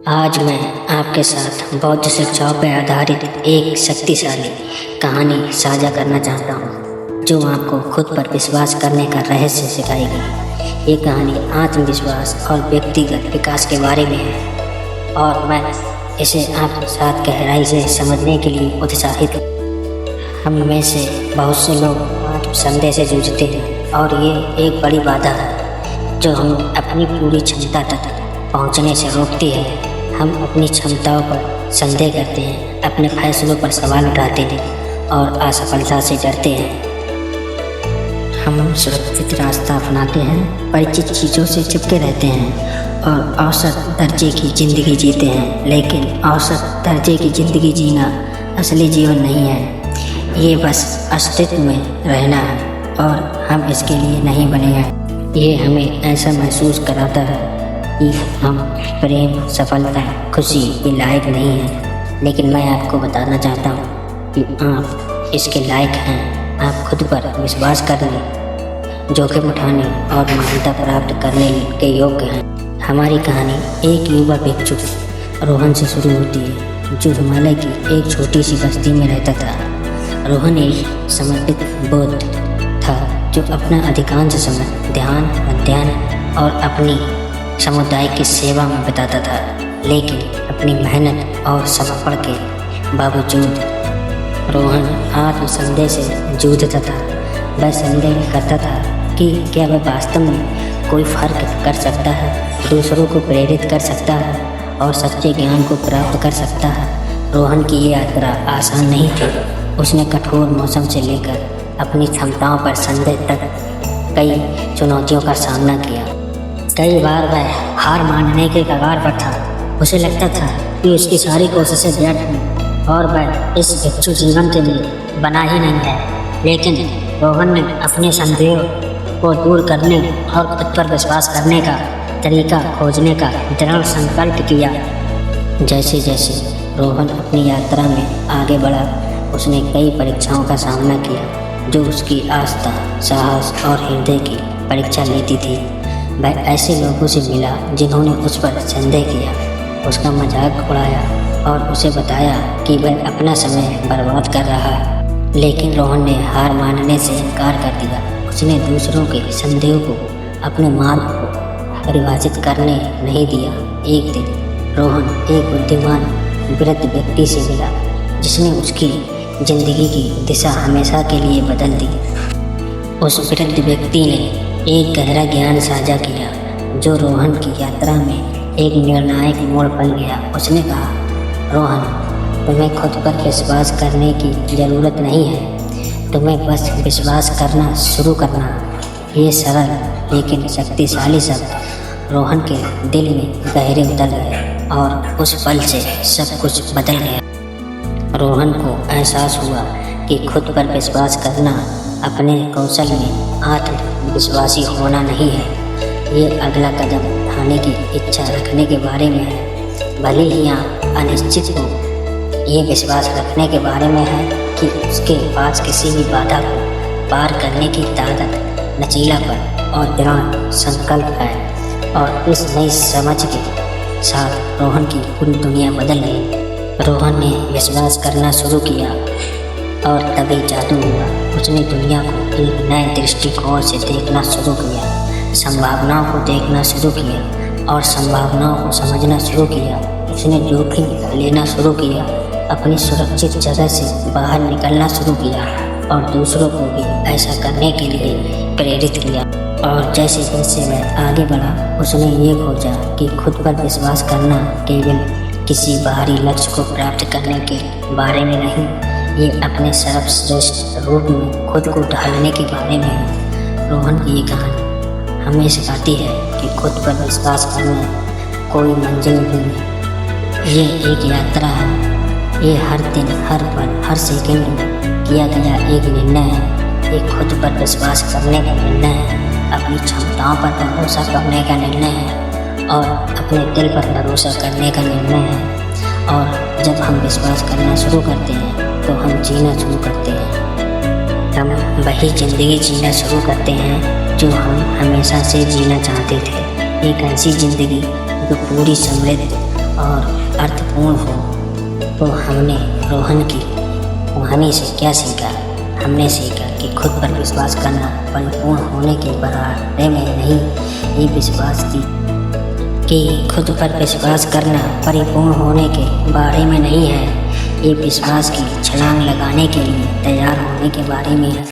आज मैं आपके साथ बौद्ध शिक्षाओं पर आधारित एक शक्तिशाली कहानी साझा करना चाहता हूँ, जो आपको खुद पर विश्वास करने का रहस्य सिखाएगी। ये कहानी आत्मविश्वास और व्यक्तिगत विकास के बारे में है और मैं इसे आपके साथ गहराई से समझने के लिए उत्साहित हूँ। हम में से बहुत से लोग आत्मसंदेह से जूझते हैं और ये एक बड़ी बाधा है जो हम अपनी पूरी क्षमता तक पहुँचने से रोकती है। हम अपनी क्षमताओं पर संदेह करते हैं, अपने फैसलों पर सवाल उठाते हैं और असफलता से डरते हैं। हम सुरक्षित रास्ता अपनाते हैं, परिचित चीज़ों से चिपके रहते हैं और औसत दर्जे की ज़िंदगी जीते हैं। लेकिन औसत दर्जे की ज़िंदगी जीना असली जीवन नहीं है। ये बस अस्तित्व में रहना है और हम इसके लिए नहीं बने हैं। ये हमें ऐसा महसूस कराता है कि हम प्रेम, सफलता, खुशी के लायक नहीं हैं। लेकिन मैं आपको बताना चाहता हूँ कि आप इसके लायक हैं। आप खुद पर विश्वास करने, जोखिम उठाने और मान्यता प्राप्त करने के योग्य हैं। हमारी कहानी एक युवा भिक्षु रोहन से शुरू होती है, जो हिमालय की एक छोटी सी बस्ती में रहता था। रोहन एक समर्पित बौद्ध था जो अपना अधिकांश समय ध्यान, अध्ययन और अपनी समुदाय की सेवा में बिताता था। लेकिन अपनी मेहनत और समर्पण के बावजूद रोहन आत्मसंदेह से जूझता था। वह संदेह करता था कि क्या वह वास्तव में कोई फर्क कर सकता है, दूसरों को प्रेरित कर सकता है और सच्चे ज्ञान को प्राप्त कर सकता है। रोहन की ये यात्रा आसान नहीं थी। उसने कठोर मौसम से लेकर अपनी क्षमताओं पर संदेह तक कई चुनौतियों का सामना किया। कई बार वह हार मानने के कगार पर था। उसे लगता था कि उसकी सारी कोशिशें व्यर्थ हैं और वह इस भिक्षु जीवन के लिए बना ही नहीं है। लेकिन रोहन ने अपने संदेह को दूर करने और खुद पर विश्वास करने का तरीका खोजने का दृढ़ संकल्प किया। जैसे जैसे रोहन अपनी यात्रा में आगे बढ़ा, उसने कई परीक्षाओं का सामना किया जो उसकी आस्था, साहस और हृदय की परीक्षा लेती थी। वह ऐसे लोगों से मिला जिन्होंने उस पर संदेह किया, उसका मजाक उड़ाया और उसे बताया कि वह अपना समय बर्बाद कर रहा है। लेकिन रोहन ने हार मानने से इनकार कर दिया। उसने दूसरों के संदेह को अपने मार्ग को परिभाषित करने नहीं दिया। एक दिन रोहन एक बुद्धिमान वृद्ध व्यक्ति से मिला जिसने उसकी जिंदगी की दिशा हमेशा के लिए बदल दी। उस वृद्ध व्यक्ति ने एक गहरा ज्ञान साझा किया जो रोहन की यात्रा में एक निर्णायक मोड़ बन गया। उसने कहा, रोहन, तुम्हें खुद पर विश्वास करने की ज़रूरत नहीं है, तुम्हें बस विश्वास करना शुरू करना। ये सरल लेकिन शक्तिशाली शब्द रोहन के दिल में गहरे उतर गए और उस पल से सब कुछ बदल गया। रोहन को एहसास हुआ कि खुद पर विश्वास करना अपने कौशल में आत्मविश्वासी होना नहीं है, ये अगला कदम उठाने की इच्छा रखने के बारे में है। भले ही आप अनिश्चित हो, ये विश्वास रखने के बारे में है कि उसके पास किसी भी बाधा को पार करने की ताकत, लचीलापन और दृढ़ संकल्प है। और इस नई समझ के साथ रोहन की पूरी दुनिया बदल गई। रोहन ने विश्वास करना शुरू किया और तभी जादू हुआ। उसने दुनिया को एक नए दृष्टिकोण से देखना शुरू किया, संभावनाओं को देखना शुरू किया और संभावनाओं को समझना शुरू किया। उसने जोखिम लेना शुरू किया, अपनी सुरक्षित जगह से बाहर निकलना शुरू किया और दूसरों को भी ऐसा करने के लिए प्रेरित किया। और जैसे जैसे वह आगे बढ़ा, उसने ये खोजा कि खुद पर विश्वास करना केवल किसी बाहरी लक्ष्य को प्राप्त करने के बारे में नहीं, ये अपने सर्वश्रेष्ठ रूप में खुद को ढालने के बारे में है। रोहन की ये कहानी हमें सिखाती है कि खुद पर विश्वास करना कोई मंजिल नहीं है, ये एक यात्रा है। ये हर दिन, हर पल, हर सेकंड में किया गया एक निर्णय है। एक खुद पर विश्वास करने का निर्णय है, अपनी क्षमताओं पर भरोसा करने का निर्णय है और अपने दिल पर भरोसा करने का निर्णय है। और जब हम विश्वास करना शुरू करते हैं तो हम जीना शुरू करते हैं। हम वही ज़िंदगी जीना शुरू करते हैं जो हम हमेशा से जीना चाहते थे। एक ऐसी ज़िंदगी जो पूरी समृद्ध और अर्थपूर्ण हो। तो हमने रोहन की कहानी से क्या सीखा? हमने सीखा कि खुद पर विश्वास करना परिपूर्ण होने के बारे में नहीं, ये विश्वास कि खुद पर विश्वास करना परिपूर्ण होने के बारे में नहीं है, ये विश्वास की छलांग लगाने के लिए तैयार होने के बारे में है।